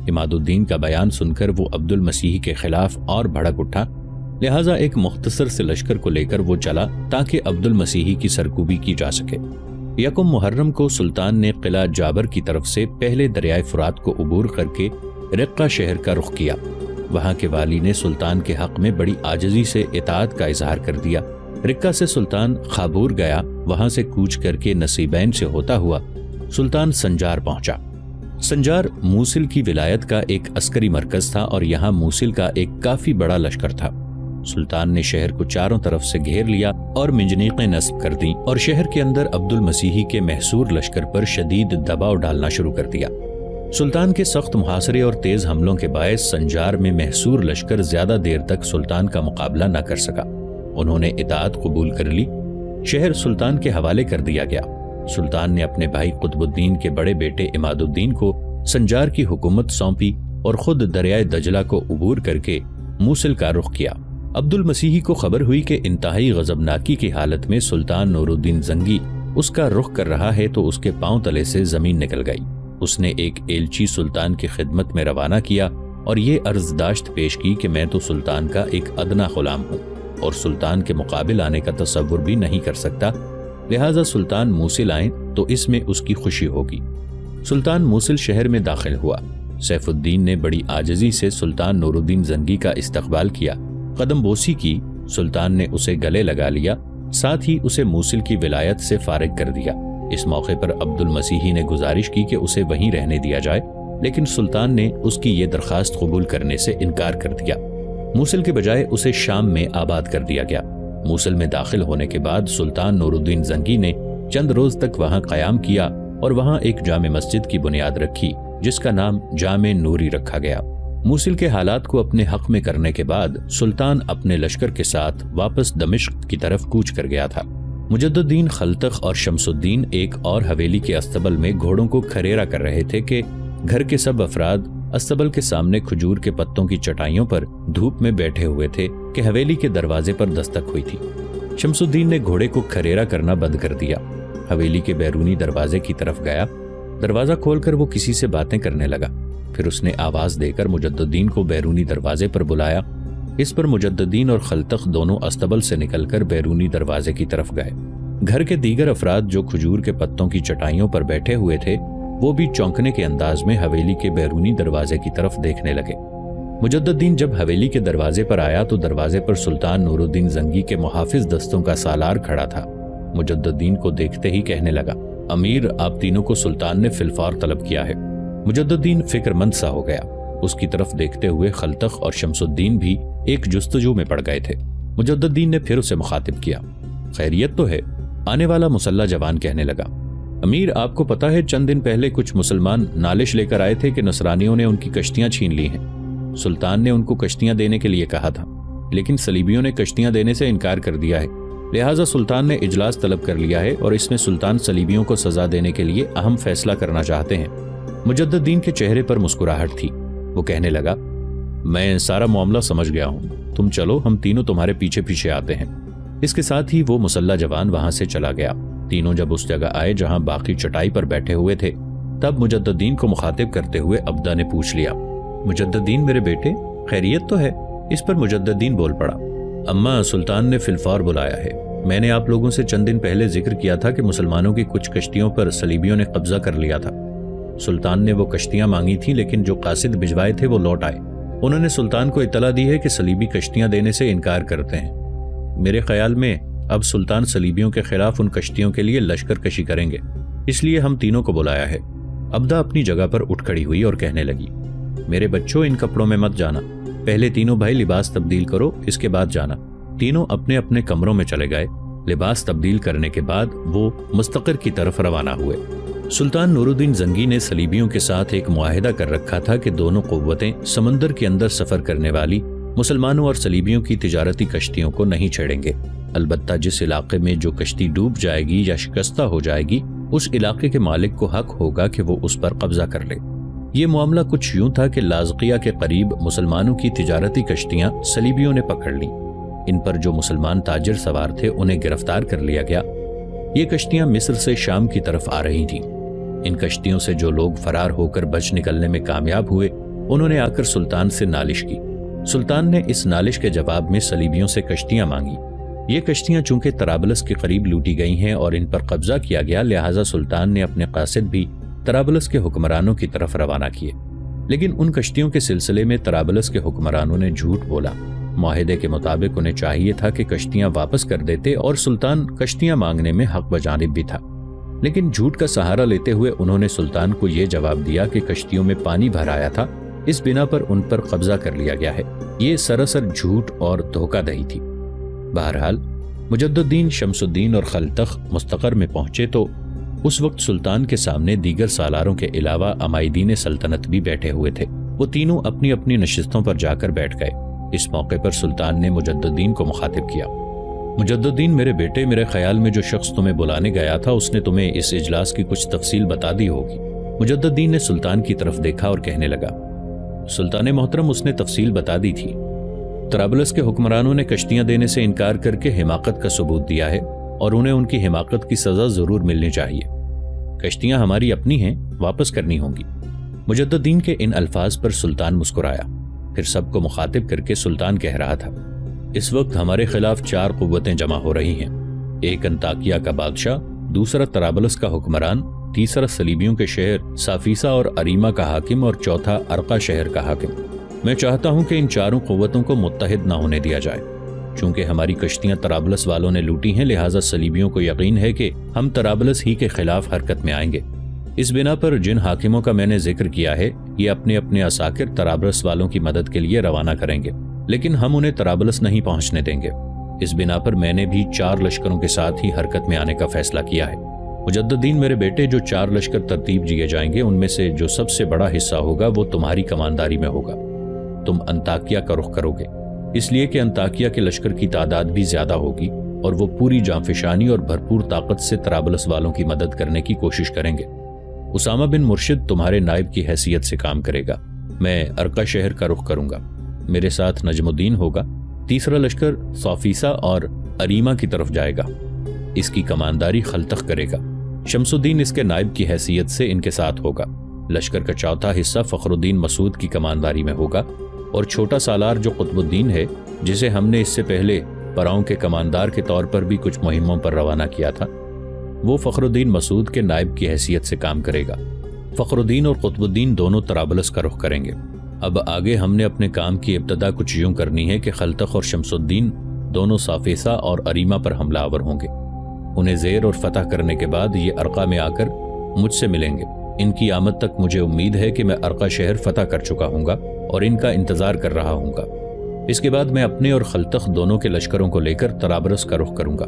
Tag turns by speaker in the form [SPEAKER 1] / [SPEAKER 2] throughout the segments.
[SPEAKER 1] عماد الدین کا بیان سن کر وہ عبد المسیح کے خلاف اور بھڑک اٹھا، لہٰذا ایک مختصر سے لشکر کو لے کر وہ چلا تاکہ عبد المسیح کی سرکوبی کی جا سکے۔ یکم محرم کو سلطان نے قلعہ جابر کی طرف سے پہلے دریائے فرات کو عبور کر کے رقہ شہر کا رخ کیا۔ وہاں کے والی نے سلطان کے حق میں بڑی عاجزی سے اطاعت کا اظہار کر دیا۔ رقہ سے سلطان خابور گیا، وہاں سے کوچ کر کے نصیبین سے ہوتا ہوا سلطان سنجار پہنچا۔ سنجار موصل کی ولایت کا ایک عسکری مرکز تھا اور یہاں موصل کا ایک کافی بڑا لشکر تھا۔ سلطان نے شہر کو چاروں طرف سے گھیر لیا اور منجنیقیں نصب کر دیں اور شہر کے اندر عبد المسیح کے محصور لشکر پر شدید دباؤ ڈالنا شروع کر دیا۔ سلطان کے سخت محاصرے اور تیز حملوں کے باعث سنجار میں محصور لشکر زیادہ دیر تک سلطان کا مقابلہ نہ کر سکا۔ انہوں نے اطاعت قبول کر لی۔ شہر سلطان کے حوالے کر دیا گیا۔ سلطان نے اپنے بھائی قطب الدین کے بڑے بیٹے عماد الدین کو سنجار کی حکومت سونپی اور خود دریائے دجلہ کو عبور کر کے موصل کا رخ کیا۔ عبد المسیح کو خبر ہوئی کہ انتہائی غضبناکی کی حالت میں سلطان نور الدین زنگی اس کا رخ کر رہا ہے تو اس کے پاؤں تلے سے زمین نکل گئی۔ اس نے ایک ایلچی سلطان کی خدمت میں روانہ کیا اور یہ عرض داشت پیش کی کہ میں تو سلطان کا ایک ادنا غلام ہوں اور سلطان کے مقابل آنے کا تصور بھی نہیں کر سکتا، لہٰذا سلطان موصل آئیں تو اس میں اس کی خوشی ہوگی۔ سلطان موصل شہر میں داخل ہوا۔ سیف الدین نے بڑی عاجزی سے سلطان نور الدین زنگی کا استقبال کیا، قدم بوسی کی۔ سلطان نے اسے گلے لگا لیا، ساتھ ہی اسے موصل کی ولایت سے فارغ کر دیا۔ اس موقع پر عبد المسیح نے گزارش کی کہ اسے وہیں رہنے دیا جائے، لیکن سلطان نے اس کی یہ درخواست قبول کرنے سے انکار کر دیا۔ موصل کے بجائے اسے شام میں آباد کر دیا گیا۔ موصل میں داخل ہونے کے بعد سلطان نور الدین زنگی نے چند روز تک وہاں قیام کیا اور وہاں ایک جامع مسجد کی بنیاد رکھی جس کا نام جامع نوری رکھا گیا۔ موصل کے حالات کو اپنے حق میں کرنے کے بعد سلطان اپنے لشکر کے ساتھ واپس دمشق کی طرف کوچ کر گیا تھا۔ مجد الدین خلتخ اور شمس الدین ایک اور حویلی کے استبل میں گھوڑوں کو کھریرا کر رہے تھے کہ گھر کے سب افراد استبل کے سامنے کھجور کے پتوں کی چٹائیوں پر دھوپ میں بیٹھے ہوئے تھے کہ حویلی کے دروازے پر دستک ہوئی تھی۔ شمس الدین نے گھوڑے کو کھریرا کرنا بند کر دیا، حویلی کے بیرونی دروازے کی طرف گیا۔ دروازہ کھول کر وہ کسی سے باتیں کرنے لگا، پھر اس نے آواز دے کر مجد الدین کو بیرونی دروازے پر بلایا۔ اس پر مجد الدین اور خلتخ دونوں استبل سے نکل کر بیرونی دروازے کی طرف گئے۔ گھر کے دیگر افراد جو کھجور کے پتوں کی چٹائیوں پر بیٹھے ہوئے تھے وہ بھی چونکنے کے انداز میں حویلی کے بیرونی دروازے کی طرف دیکھنے لگے۔ مجد الدین جب حویلی کے دروازے پر آیا تو دروازے پر سلطان نور الدین زنگی کے محافظ دستوں کا سالار کھڑا تھا۔ مجد الدین کو دیکھتے ہی کہنے لگا، امیر، آپ تینوں کو سلطان نے فی الفور طلب کیا ہے۔ مجد الدین فکر مند سا ہو گیا۔ اس کی طرف دیکھتے ہوئے خلتخ اور شمس الدین بھی ایک جستجو میں پڑ گئے تھے۔ مجد الدین نے پھر اسے مخاطب کیا، خیریت تو ہے؟ آنے والا مسلح جوان کہنے لگا، امیر، آپ کو پتا ہے چند دن پہلے کچھ مسلمان نالش لے کر آئے تھے کہ نصرانیوں نے ان کی کشتیاں چھین لی ہیں۔ سلطان نے ان کو کشتیاں دینے کے لیے کہا تھا، لیکن صلیبیوں نے کشتیاں دینے سے انکار کر دیا ہے، لہٰذا سلطان نے اجلاس طلب کر لیا ہے اور اس میں سلطان صلیبیوں کو سزا دینے کے لیے اہم فیصلہ کرنا چاہتے ہیں۔ مجد الدین کے چہرے پر مسکراہٹ تھی۔ وہ کہنے لگا، میں سارا معاملہ سمجھ گیا ہوں، تم چلو، ہم تینوں تمہارے پیچھے پیچھے آتے ہیں۔ اس کے ساتھ ہی وہ مسلح جوان وہاں سے چلا گیا۔ تینوں جب اس جگہ آئے جہاں باقی چٹائی پر بیٹھے ہوئے تھے تب مجد الدین کو مخاطب کرتے ہوئے عبدہ نے پوچھ لیا، مجد الدین میرے بیٹے، خیریت تو ہے؟ اس پر مجد الدین بول پڑا، اماں، سلطان نے فی الفور بلایا ہے۔ میں نے آپ لوگوں سے چند دن پہلے ذکر کیا تھا کہ مسلمانوں کی کچھ کشتیوں پر صلیبیوں نے قبضہ کر لیا تھا۔ سلطان نے وہ کشتیاں مانگی تھیں لیکن جو قاصد بھجوائے تھے وہ لوٹ آئے۔ انہوں نے سلطان کو اطلاع دی ہے کہ صلیبی کشتیاں دینے سے انکار کرتے ہیں۔ میرے خیال میں اب سلطان صلیبیوں کے خلاف ان کشتیوں کے لیے لشکر کشی کریں گے، اس لیے ہم تینوں کو بلایا ہے۔ عبدہ اپنی جگہ پر اٹھ کھڑی ہوئی اور کہنے لگی، میرے بچوں، ان کپڑوں میں مت جانا، پہلے تینوں بھائی لباس تبدیل کرو، اس کے بعد جانا۔ تینوں اپنے اپنے کمروں میں چلے گئے۔ لباس تبدیل کرنے کے بعد وہ مستقر کی طرف روانہ ہوئے۔ سلطان نور الدین زنگی نے صلیبیوں کے ساتھ ایک معاہدہ کر رکھا تھا کہ دونوں قوتیں سمندر کے اندر سفر کرنے والی مسلمانوں اور صلیبیوں کی تجارتی کشتیوں کو نہیں چھیڑیں گے، البتہ جس علاقے میں جو کشتی ڈوب جائے گی یا شکستہ ہو جائے گی اس علاقے کے مالک کو حق ہوگا کہ وہ اس پر قبضہ کر لے۔ یہ معاملہ کچھ یوں تھا کہ لازقیہ کے قریب مسلمانوں کی تجارتی کشتیاں صلیبیوں نے پکڑ لیں۔ ان پر جو مسلمان تاجر سوار تھے انہیں گرفتار کر لیا گیا۔ یہ کشتیاں مصر سے شام کی طرف آ رہی تھیں۔ ان کشتیوں سے جو لوگ فرار ہو کر بچ نکلنے میں کامیاب ہوئے انہوں نے آ کر سلطان سے نالش کی۔ سلطان نے اس نالش کے جواب میں صلیبیوں سے کشتیاں مانگی۔ یہ کشتیاں چونکہ طرابلس کے قریب لوٹی گئی ہیں اور ان پر قبضہ کیا گیا، لہٰذا سلطان نے اپنے قاصد بھی طرابلس کے حکمرانوں کی طرف روانہ کیے، لیکن ان کشتیوں کے سلسلے میں طرابلس کے حکمرانوں نے جھوٹ بولا۔ معاہدے کے مطابق انہیں چاہیے تھا کہ کشتیاں واپس کر دیتے اور سلطان کشتیاں مانگنے میں حق بجانب بھی تھا، لیکن جھوٹ کا سہارا لیتے ہوئے انہوں نے سلطان کو یہ جواب دیا کہ کشتیوں میں پانی بھرایا تھا، اس بنا پر ان پر قبضہ کر لیا گیا ہے۔ یہ سراسر جھوٹ اور دھوکہ دہی تھی۔ بہرحال مجد الدین، شمس الدین اور خلتخ مستقر میں پہنچے تو اس وقت سلطان کے سامنے دیگر سالاروں کے علاوہ عمائدین سلطنت بھی بیٹھے ہوئے تھے۔ وہ تینوں اپنی اپنی نشستوں پر جا کر بیٹھ گئے۔ اس موقع پر سلطان نے مجد الدین کو مخاطب کیا۔ مجد الدین میرے بیٹے، میرے خیال میں جو شخص تمہیں بلانے گیا تھا اس نے تمہیں اس اجلاس کی کچھ تفصیل بتا دی ہوگی۔ مجد الدین نے سلطان کی طرف دیکھا اور کہنے لگا، سلطان محترم، اس نے تفصیل بتا دی تھی۔ طرابلس کے حکمرانوں نے کشتیاں دینے سے انکار کر کے حماقت کا ثبوت دیا ہے اور انہیں ان کی حماقت کی سزا ضرور ملنی چاہیے۔ کشتیاں ہماری اپنی ہیں، واپس کرنی ہوں گی۔ مجد الدین کے ان الفاظ پر سلطان مسکرایا، پھر سب کو مخاطب کر کے سلطان کہہ رہا تھا، اس وقت ہمارے خلاف 4 قوتیں جمع ہو رہی ہیں۔ ایک انطاکیہ کا بادشاہ، دوسرا طرابلس کا حکمران، تیسرا صلیبیوں کے شہر سافیسا اور اریما کا حاکم اور چوتھا ارقا شہر کا حاکم۔ میں چاہتا ہوں کہ ان 4 قوتوں کو متحد نہ ہونے دیا جائے۔ چونکہ ہماری کشتیاں طرابلس والوں نے لوٹی ہیں، لہٰذا صلیبیوں کو یقین ہے کہ ہم طرابلس ہی کے خلاف حرکت میں آئیں گے۔ اس بنا پر جن حاکموں کا میں نے ذکر کیا ہے، یہ اپنے اپنے عساکر طرابلس والوں کی مدد کے لیے روانہ کریں گے، لیکن ہم انہیں طرابلس نہیں پہنچنے دیں گے۔ اس بنا پر میں نے بھی 4 لشکروں کے ساتھ ہی حرکت میں آنے کا فیصلہ کیا ہے۔ مجد الدین میرے بیٹے، جو 4 لشکر ترتیب دیے جائیں گے، ان میں سے جو سب سے بڑا حصہ ہوگا وہ تمہاری کمانداری میں ہوگا۔ تم انطاکیہ کا رخ کرو گے، اس لیے کہ انطاکیہ کے لشکر کی تعداد بھی زیادہ ہوگی اور وہ پوری جانفشانی اور بھرپور طاقت سے طرابلس والوں کی مدد کرنے کی کوشش کریں گے۔ اسامہ بن مرشد تمہارے نائب کی حیثیت سے کام کرے گا۔ میں ارقا شہر کا رخ کروں گا، میرے ساتھ نجم الدین ہوگا۔ تیسرا لشکر صافیسا اور اریما کی طرف جائے گا، اس کی کمانداری خلتخ کرے گا۔ شمس الدین اس کے نائب کی حیثیت سے ان کے ساتھ ہوگا۔ لشکر کا چوتھا حصہ فخر الدین مسعود کی کمانداری میں ہوگا، اور چھوٹا سالار جو قطب الدین ہے، جسے ہم نے اس سے پہلے پراؤں کے کماندار کے طور پر بھی کچھ مہموں پر روانہ کیا تھا، وہ فخر الدین مسعود کے نائب کی حیثیت سے کام کرے گا۔ فخر الدین اور قطب الدین دونوں طرابلس کا رخ کریں گے۔ اب آگے ہم نے اپنے کام کی ابتدا کچھ یوں کرنی ہے کہ خلتخ اور شمس الدین دونوں صافیسا اور اریما پر حملہ آور ہوں گے۔ انہیں زیر اور فتح کرنے کے بعد یہ ارقا میں آ کر مجھ سے ملیں گے۔ ان کی آمد تک مجھے امید ہے کہ میں ارقا شہر فتح کر چکا ہوں گا اور ان کا انتظار کر رہا ہوں گا۔ اس کے بعد میں اپنے اور خلتخ دونوں کے لشکروں کو لے کر طرابلس کا رخ کروں گا۔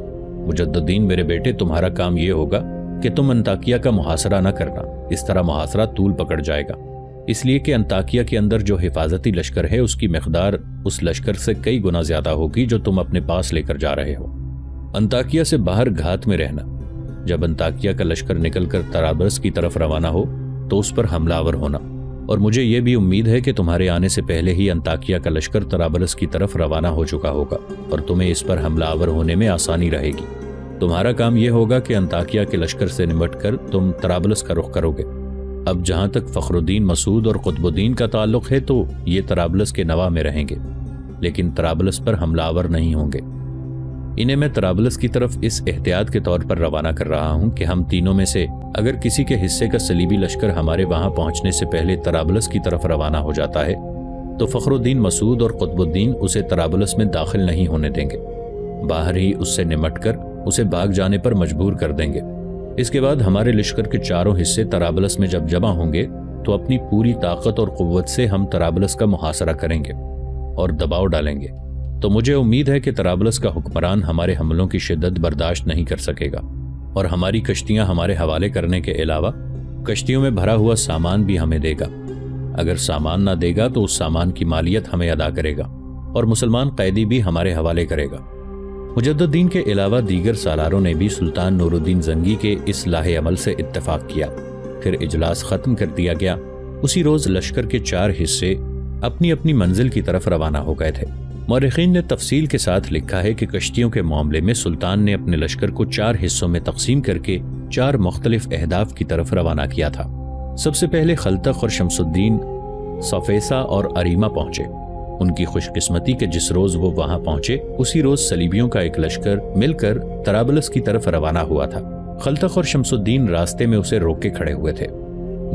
[SPEAKER 1] مجد الدین میرے بیٹے، تمہارا کام یہ ہوگا کہ تم انطاکیہ کا محاصرہ نہ کرنا، اس طرح محاصرہ طول پکڑ جائے گا، اس لیے کہ انطاکیہ کے اندر جو حفاظتی لشکر ہے اس کی مقدار اس لشکر سے کئی گنا زیادہ ہوگی جو تم اپنے پاس لے کر جا رہے ہو۔ انطاکیہ سے باہر گھات میں رہنا۔ جب انطاکیہ کا لشکر نکل کر طرابلس کی طرف روانہ ہو تو اس پر حملہ آور ہونا، اور مجھے یہ بھی امید ہے کہ تمہارے آنے سے پہلے ہی انطاکیہ کا لشکر طرابلس کی طرف روانہ ہو چکا ہوگا اور تمہیں اس پر حملہ آور ہونے میں آسانی رہے گی۔ تمہارا کام یہ ہوگا کہ انطاکیہ کے لشکر سے نمٹ کر تم طرابلس کا رخ کرو گے۔ اب جہاں تک فخر الدین مسعود اور قطب الدین کا تعلق ہے تو یہ طرابلس کے نواح میں رہیں گے، لیکن طرابلس پر حملہ آور نہیں ہوں گے۔ انہیں میں طرابلس کی طرف اس احتیاط کے طور پر روانہ کر رہا ہوں کہ ہم تینوں میں سے اگر کسی کے حصے کا صلیبی لشکر ہمارے وہاں پہنچنے سے پہلے طرابلس کی طرف روانہ ہو جاتا ہے تو فخر الدین مسعود اور قطب الدین اسے طرابلس میں داخل نہیں ہونے دیں گے، باہر ہی اس سے نمٹ کر اسے بھاگ جانے پر مجبور کر دیں گے۔ اس کے بعد ہمارے لشکر کے چاروں حصے طرابلس میں جب جمع ہوں گے تو اپنی پوری طاقت اور قوت سے ہم طرابلس کا محاصرہ کریں گے اور دباؤ ڈالیں گے۔ تو مجھے امید ہے کہ طرابلس کا حکمران ہمارے حملوں کی شدت برداشت نہیں کر سکے گا اور ہماری کشتیاں ہمارے حوالے کرنے کے علاوہ کشتیوں میں بھرا ہوا سامان بھی ہمیں دے گا۔ اگر سامان نہ دے گا تو اس سامان کی مالیت ہمیں ادا کرے گا اور مسلمان قیدی بھی ہمارے حوالے کرے گا۔ مجد الدین کے علاوہ دیگر سالاروں نے بھی سلطان نور الدین زنگی کے اس لاہ عمل سے اتفاق کیا۔ پھر اجلاس ختم کر دیا گیا۔ اسی روز لشکر کے 4 حصے اپنی اپنی منزل کی طرف روانہ ہو گئے تھے۔ مورخین نے تفصیل کے ساتھ لکھا ہے کہ کشتیوں کے معاملے میں سلطان نے اپنے لشکر کو 4 حصوں میں تقسیم کر کے 4 مختلف اہداف کی طرف روانہ کیا تھا۔ سب سے پہلے خلتخ اور شمس الدین صفیسا اور اریما پہنچے۔ ان کی خوش قسمتی کہ جس روز وہ وہاں پہنچے اسی روز صلیبیوں کا ایک لشکر مل کر طرابلس کی طرف روانہ ہوا تھا۔ خلتخ اور شمس الدین راستے میں اسے روک کے کھڑے ہوئے تھے۔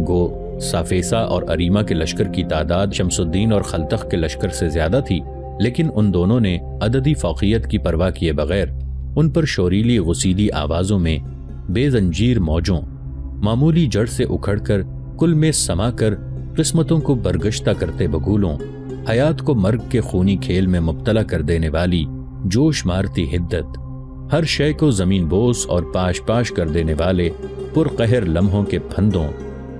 [SPEAKER 1] گو صفیسا اور اریما کے لشکر کی تعداد شمس الدین اور خلتخ کے لشکر سے زیادہ تھی، لیکن ان دونوں نے عددی فوقیت کی پرواہ کیے بغیر ان پر شوریلی غسیلی آوازوں میں بے زنجیر موجوں، معمولی جڑ سے اکھڑ کر کل میں سما کر قسمتوں کو برگشتہ کرتے بگولوں، حیات کو مرگ کے خونی کھیل میں مبتلا کر دینے والی جوش مارتی حدت، ہر شے کو زمین بوس اور پاش پاش کر دینے والے پرقہر لمحوں کے پھندوں،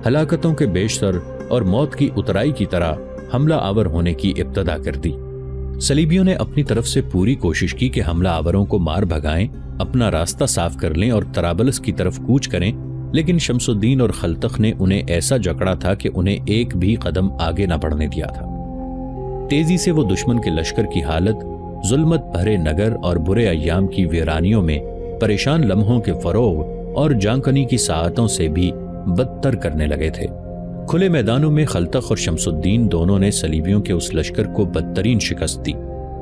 [SPEAKER 1] ہلاکتوں کے بیشتر اور موت کی اترائی کی طرح حملہ آور ہونے کی ابتدا کر دی۔ صلیبیوں نے اپنی طرف سے پوری کوشش کی کہ حملہ آوروں کو مار بھگائیں، اپنا راستہ صاف کر لیں اور طرابلس کی طرف کوچ کریں، لیکن شمس الدین اور خلتخ نے انہیں ایسا جکڑا تھا کہ انہیں ایک بھی قدم آگے نہ بڑھنے دیا تھا۔ تیزی سے وہ دشمن کے لشکر کی حالت ظلمت بھرے نگر اور برے ایام کی ویرانیوں میں پریشان لمحوں کے فروغ اور جانکنی کی ساعتوں سے بھی بدتر کرنے لگے تھے۔ کھلے میدانوں میں خلتخ اور شمس الدین دونوں نے صلیبیوں کے اس لشکر کو بدترین شکست دی۔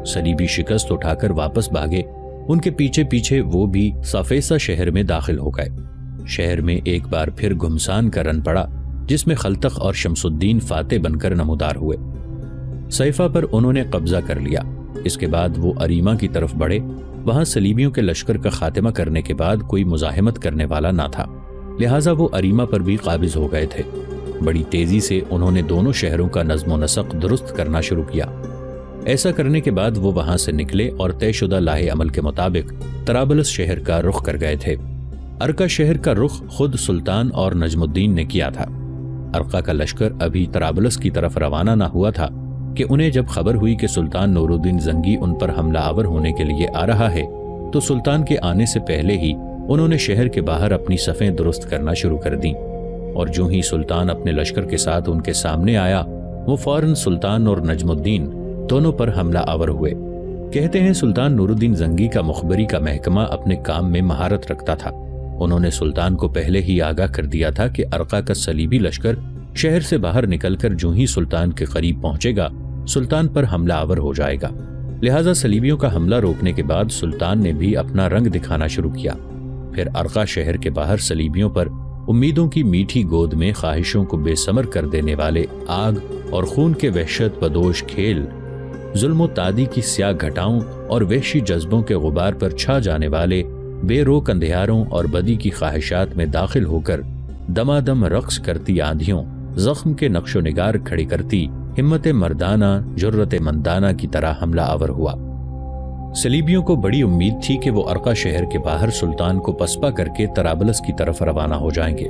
[SPEAKER 1] صلیبی شکست اٹھا کر واپس بھاگے، ان کے پیچھے پیچھے وہ بھی صفیسا شہر میں داخل ہو گئے۔ شہر میں ایک بار پھر گھمسان کا رن پڑا، جس میں خلتخ اور شمس الدین فاتح بن کر نمودار ہوئے۔ صیفہ پر انہوں نے قبضہ کر لیا۔ اس کے بعد وہ اریما کی طرف بڑھے۔ وہاں صلیبیوں کے لشکر کا خاتمہ کرنے کے بعد کوئی مزاحمت کرنے والا نہ تھا، لہٰذا وہ اریما پر بھی قابض ہو گئے تھے۔ بڑی تیزی سے انہوں نے دونوں شہروں کا نظم و نسق درست کرنا شروع کیا۔ ایسا کرنے کے بعد وہ وہاں سے نکلے اور طے شدہ لاہ عمل کے مطابق طرابلس شہر کا رخ کر گئے تھے۔ ارقا شہر کا رخ خود سلطان اور نجم الدین نے کیا تھا۔ ارقا کا لشکر ابھی طرابلس کی طرف روانہ نہ ہوا تھا کہ انہیں جب خبر ہوئی کہ سلطان نور الدین زنگی ان پر حملہ آور ہونے کے لیے آ رہا ہے، تو سلطان کے آنے سے پہلے ہی انہوں نے شہر کے باہر اپنی صفیں درست کرنا شروع کر دیں، اور جو ہی سلطان اپنے لشکر کے ساتھ ان کے سامنے آیا، وہ فوراً سلطان اور نجم الدین دونوں پر حملہ آور ہوئے۔ کہتے ہیں سلطان نور الدین زنگی کا مخبری کا محکمہ اپنے کام میں مہارت رکھتا تھا۔ انہوں نے سلطان کو پہلے ہی آگاہ کر دیا تھا کہ ارقا کا صلیبی لشکر شہر سے باہر نکل کر جو ہی سلطان کے قریب پہنچے گا، سلطان پر حملہ آور ہو جائے گا۔ لہٰذا صلیبیوں کا حملہ روکنے کے بعد سلطان نے بھی اپنا رنگ دکھانا شروع کیا۔ پھر ارقا شہر کے باہر صلیبیوں پر امیدوں کی میٹھی گود میں خواہشوں کو بے ثمر کر دینے والے آگ اور خون کے وحشت بدوش کھیل، ظلم و تعدی کی سیاہ گھٹاؤں اور وحشی جذبوں کے غبار پر چھا جانے والے بے روک اندھیاروں اور بدی کی خواہشات میں داخل ہو کر دمادم رقص کرتی آندھیوں، زخم کے نقش و نگار کھڑی کرتی ہمت مردانہ جرت مندانہ کی طرح حملہ آور ہوا۔ صلیبیوں کو بڑی امید تھی کہ وہ ارقا شہر کے باہر سلطان کو پسپا کر کے طرابلس کی طرف روانہ ہو جائیں گے،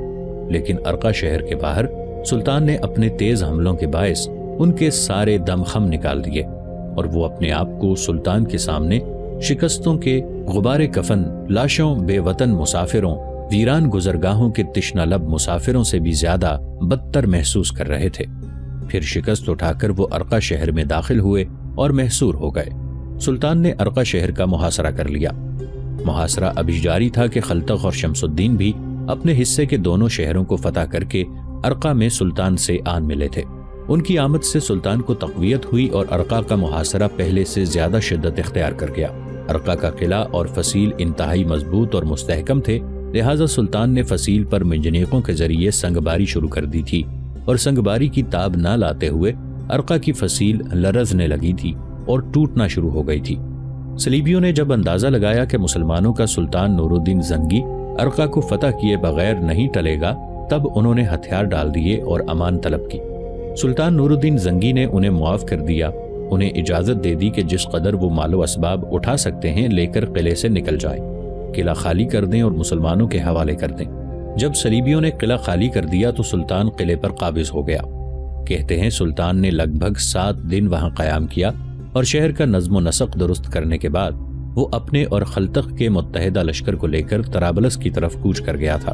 [SPEAKER 1] لیکن ارقا شہر کے باہر سلطان نے اپنے تیز حملوں کے باعث ان کے سارے دم خم نکال دیے، اور وہ اپنے آپ کو سلطان کے سامنے شکستوں کے غبار کفن، لاشوں، بے وطن مسافروں، ویران گزرگاہوں کے تشنہ لب مسافروں سے بھی زیادہ بدتر محسوس کر رہے تھے۔ پھر شکست اٹھا کر وہ ارقا شہر میں داخل ہوئے اور محصور ہو گئے۔ سلطان نے ارقا شہر کا محاصرہ کر لیا۔ محاصرہ ابھی جاری تھا کہ خلتخ اور شمس الدین بھی اپنے حصے کے دونوں شہروں کو فتح کر کے ارقا میں سلطان سے آن ملے تھے۔ ان کی آمد سے سلطان کو تقویت ہوئی اور ارقا کا محاصرہ پہلے سے زیادہ شدت اختیار کر گیا۔ ارقا کا قلعہ اور فصیل انتہائی مضبوط اور مستحکم تھے، لہٰذا سلطان نے فصیل پر منجنیقوں کے ذریعے سنگباری شروع کر دی تھی، اور سنگباری کی تاب نہ لاتے ہوئے ارقا کی فصیل لرزنے لگی تھی اور ٹوٹنا شروع ہو گئی تھی۔ صلیبیوں نے جب اندازہ لگایا کہ مسلمانوں کا سلطان نور الدین زنگی ارقا کو فتح کیے بغیر نہیں ٹلے گا، تب انہوں نے ہتھیار ڈال دیے اور امان طلب کی۔ سلطان نور الدین زنگی نے انہیں معاف کر دیا، انہیں اجازت دے دی کہ جس قدر وہ مال و اسباب اٹھا سکتے ہیں لے کر قلعے سے نکل جائیں، قلعہ خالی کر دیں اور مسلمانوں کے حوالے کر دیں۔ جب صلیبیوں نے قلعہ خالی کر دیا تو سلطان قلعے پر قابض ہو گیا۔ کہتے ہیں سلطان نے لگ بھگ 7 دن وہاں قیام کیا، اور شہر کا نظم و نسق درست کرنے کے بعد وہ اپنے اور خلتخ کے متحدہ لشکر کو لے کر طرابلس کی طرف کوچ کر گیا تھا۔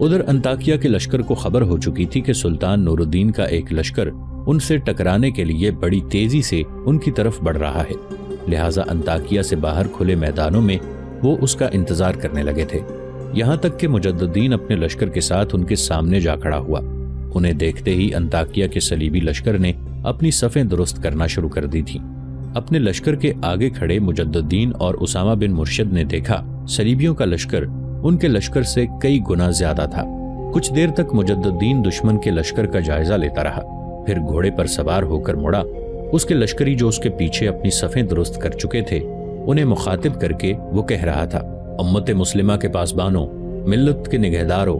[SPEAKER 1] ادھر انطاکیہ کے لشکر کو خبر ہو چکی تھی کہ سلطان نور الدین کا ایک لشکر ان سے ٹکرانے کے لیے بڑی تیزی سے ان کی طرف بڑھ رہا ہے، لہٰذا انطاکیہ سے باہر کھلے میدانوں میں وہ اس کا انتظار کرنے لگے تھے، یہاں تک کہ مجددین اپنے لشکر کے ساتھ ان کے سامنے جا کھڑا ہوا۔ انہیں دیکھتے ہی انطاکیہ کے صلیبی لشکر نے اپنی صفیں درست کرنا شروع کر دی تھیں۔ اپنے لشکر کے آگے کھڑے مجد الدین اور اسامہ بن مرشد نے دیکھا صلیبیوں کا لشکر ان کے لشکر سے کئی گنا زیادہ تھا۔ کچھ دیر تک مجد الدین دشمن کے لشکر کا جائزہ لیتا رہا، پھر گھوڑے پر سوار ہو کر مڑا۔ اس کے لشکری جو اس کے پیچھے اپنی صفیں درست کر چکے تھے انہیں مخاطب کر کے وہ کہہ رہا تھا، امت مسلمہ کے پاسبانوں، ملت کے نگہداروں،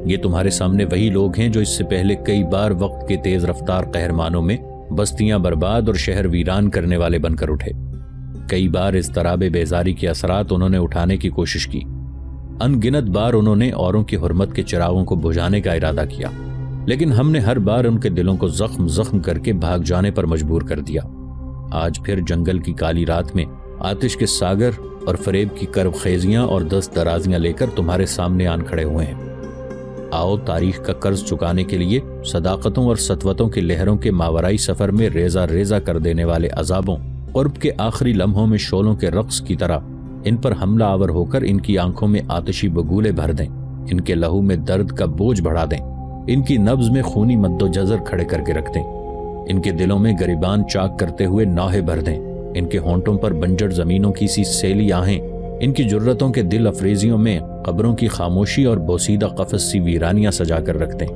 [SPEAKER 1] یہ تمہارے سامنے وہی لوگ ہیں جو اس سے پہلے کئی بار وقت کے تیز رفتار قہرمانوں میں بستیاں برباد اور شہر ویران کرنے والے بن کر اٹھے۔ کئی بار اضطراب بیزاری کے اثرات انہوں نے اٹھانے کی کوشش کی، ان گنت بار انہوں نے اوروں کی حرمت کے چراغوں کو بجھانے کا ارادہ کیا، لیکن ہم نے ہر بار ان کے دلوں کو زخم زخم کر کے بھاگ جانے پر مجبور کر دیا۔ آج پھر جنگل کی کالی رات میں آتش کے ساگر اور فریب کی کرب خیزیاں اور دست درازیاں لے کر تمہارے سامنے آن کھڑے ہوئے ہیں۔ آؤ تاریخ کا قرض چکانے کے لیے صداقتوں اور سطوتوں کے لہروں کے ماورائی سفر میں ریزہ ریزہ کر دینے والے عذابوں، قرب کے آخری لمحوں میں شعلوں کے رقص کی طرح ان پر حملہ آور ہو کر ان کی آنکھوں میں آتشی بگولے بھر دیں، ان کے لہو میں درد کا بوجھ بڑھا دیں، ان کی نبض میں خونی مد و جزر کھڑے کر کے رکھ دیں، ان کے دلوں میں گریبان چاک کرتے ہوئے نوحے بھر دیں، ان کے ہونٹوں پر بنجر زمینوں کی سی سیلی آہیں، ان کی جرتوں کے دل افریزیوں میں قبروں کی خاموشی اور بوسیدہ قفس سی ویرانیاں سجا کر رکھ دیں۔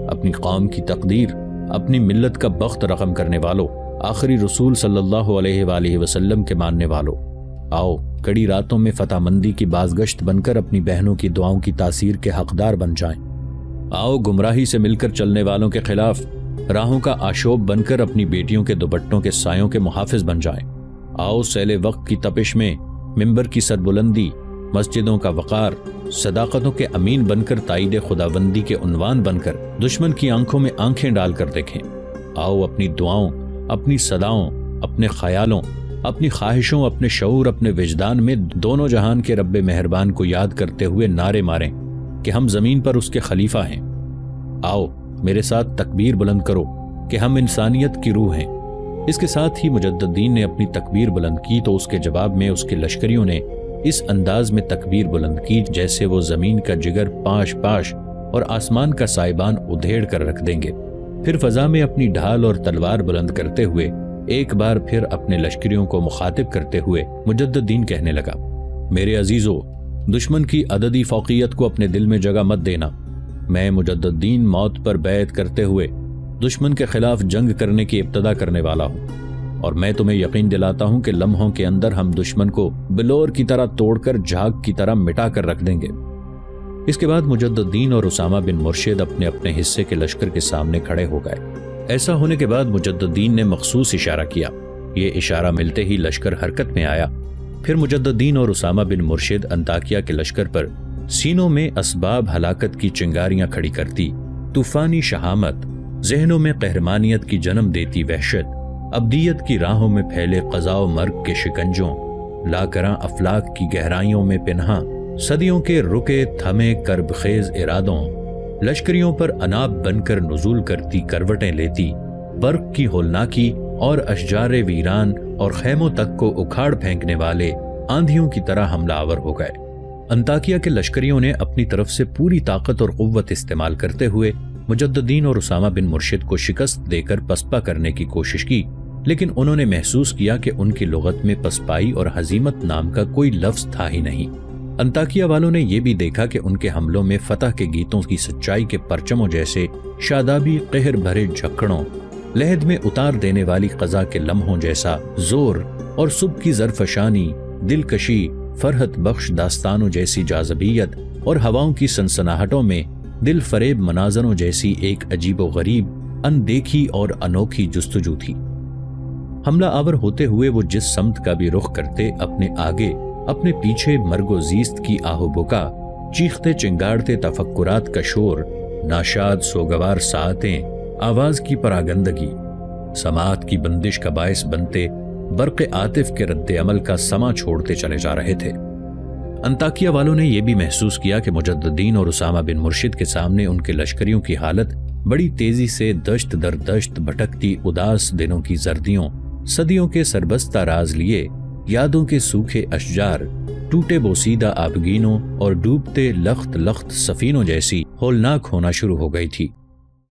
[SPEAKER 1] اپنی قوم کی تقدیر، اپنی ملت کا بخت رقم کرنے والوں، آخری رسول صلی اللہ علیہ وآلہ وسلم کے ماننے والوں، آؤ کڑی راتوں میں فتح مندی کی بازگشت بن کر اپنی بہنوں کی دعاؤں کی تاثیر کے حقدار بن جائیں۔ آؤ گمراہی سے مل کر چلنے والوں کے خلاف راہوں کا آشوب بن کر اپنی بیٹیوں کے دوپٹوں کے سایوں کے محافظ بن جائیں۔ آؤ سیل وقت کی تپش میں ممبر کی سربلندی، مسجدوں کا وقار، صداقتوں کے امین بن کر تائید خداوندی کے عنوان بن کر دشمن کی آنکھوں میں آنکھیں ڈال کر دیکھیں۔ آؤ اپنی دعاؤں، اپنی صداؤں، اپنے خیالوں، اپنی خواہشوں، اپنے شعور، اپنے وجدان میں دونوں جہان کے رب مہربان کو یاد کرتے ہوئے نعرے ماریں کہ ہم زمین پر اس کے خلیفہ ہیں۔ آؤ میرے ساتھ تکبیر بلند کرو کہ ہم انسانیت کی روح ہیں۔ اس کے ساتھ ہی مجد الدین نے اپنی تکبیر بلند کی تو اس کے جواب میں اس کے لشکریوں نے اس انداز میں تکبیر بلند کی جیسے وہ زمین کا جگر پاش پاش اور آسمان کا سائبان ادھیڑ کر رکھ دیں گے۔ پھر فضا میں اپنی ڈھال اور تلوار بلند کرتے ہوئے ایک بار پھر اپنے لشکریوں کو مخاطب کرتے ہوئے مجد الدین کہنے لگا، میرے عزیزو، دشمن کی عددی فوقیت کو اپنے دل میں جگہ مت دینا۔ میں مجد الدین موت پر بیعت کرتے ہوئے دشمن کے خلاف جنگ کرنے کی ابتدا کرنے والا ہوں، اور میں تمہیں یقین دلاتا ہوں کہ لمحوں کے اندر ہم دشمن کو بلور کی طرح توڑ کر جھاگ کی طرح مٹا کر رکھ دیں گے۔ اس کے بعد مجد الدین اور اسامہ بن مرشد اپنے اپنے حصے کے لشکر کے سامنے کھڑے ہو گئے۔ ایسا ہونے کے بعد مجد الدین نے مخصوص اشارہ کیا، یہ اشارہ ملتے ہی لشکر حرکت میں آیا۔ پھر مجد الدین اور اسامہ بن مرشد انطاکیہ کے لشکر پر سینوں میں اسباب ہلاکت کی چنگاریاں کھڑی کرتی طوفانی شہامت، ذہنوں میں قہرمانیت کی جنم دیتی وحشت، ابدیت کی راہوں میں پھیلے قضاء و مرگ کے شکنجوں، لاکراں افلاک کی گہرائیوں میں پنہاں صدیوں کے رکے تھمے کرب خیز ارادوں، لشکریوں پر اناب بن کر نزول کرتی کروٹیں لیتی، برق کی ہولناکی اور اشجار ویران اور خیموں تک کو اکھاڑ پھینکنے والے آندھیوں کی طرح حملہ آور ہو گئے۔ انطاکیہ کے لشکریوں نے اپنی طرف سے پوری طاقت اور قوت استعمال کرتے ہوئے مجد الدین اور اسامہ بن مرشد کو شکست دے کر پسپا کرنے کی کوشش کی، لیکن انہوں نے محسوس کیا کہ ان کی لغت میں پسپائی اور ہزیمت نام کا کوئی لفظ تھا ہی نہیں۔ انطاکیہ والوں نے یہ بھی دیکھا کہ ان کے حملوں میں فتح کے گیتوں کی سچائی کے پرچموں جیسے شادابی قہر بھرے جھکڑوں، لہد میں اتار دینے والی قضا کے لمحوں جیسا زور، اور صبح کی زرفشانی، دلکشی، فرحت بخش داستانوں جیسی جاذبیت، اور ہواؤں کی سنسناہٹوں میں دل فریب مناظروں جیسی ایک عجیب و غریب، اندیکھی اور انوکھی جستجو تھی۔ حملہ آور ہوتے ہوئے وہ جس سمت کا بھی رخ کرتے، اپنے آگے اپنے پیچھے مرگ و زیست کی آہو بکا، چیختے چنگاڑتے تفکرات کا شور، ناشاد سوگوار ساعتیں، آواز کی پراگندگی، سماعت کی بندش کا باعث بنتے برق عاطف کے رد عمل کا سما چھوڑتے چلے جا رہے تھے۔ انطاکیہ والوں نے یہ بھی محسوس کیا کہ مجد الدین اور اسامہ بن مرشد کے سامنے ان کے لشکریوں کی حالت بڑی تیزی سے دشت در دشت بھٹکتی اداس دنوں کی زردیوں، صدیوں کے سربستہ راز لیے، یادوں کے سوکھے اشجار، ٹوٹے بوسیدہ آبگینوں اور ڈوبتے لخت لخت سفینوں جیسی ہولناک ہونا شروع ہو گئی تھی۔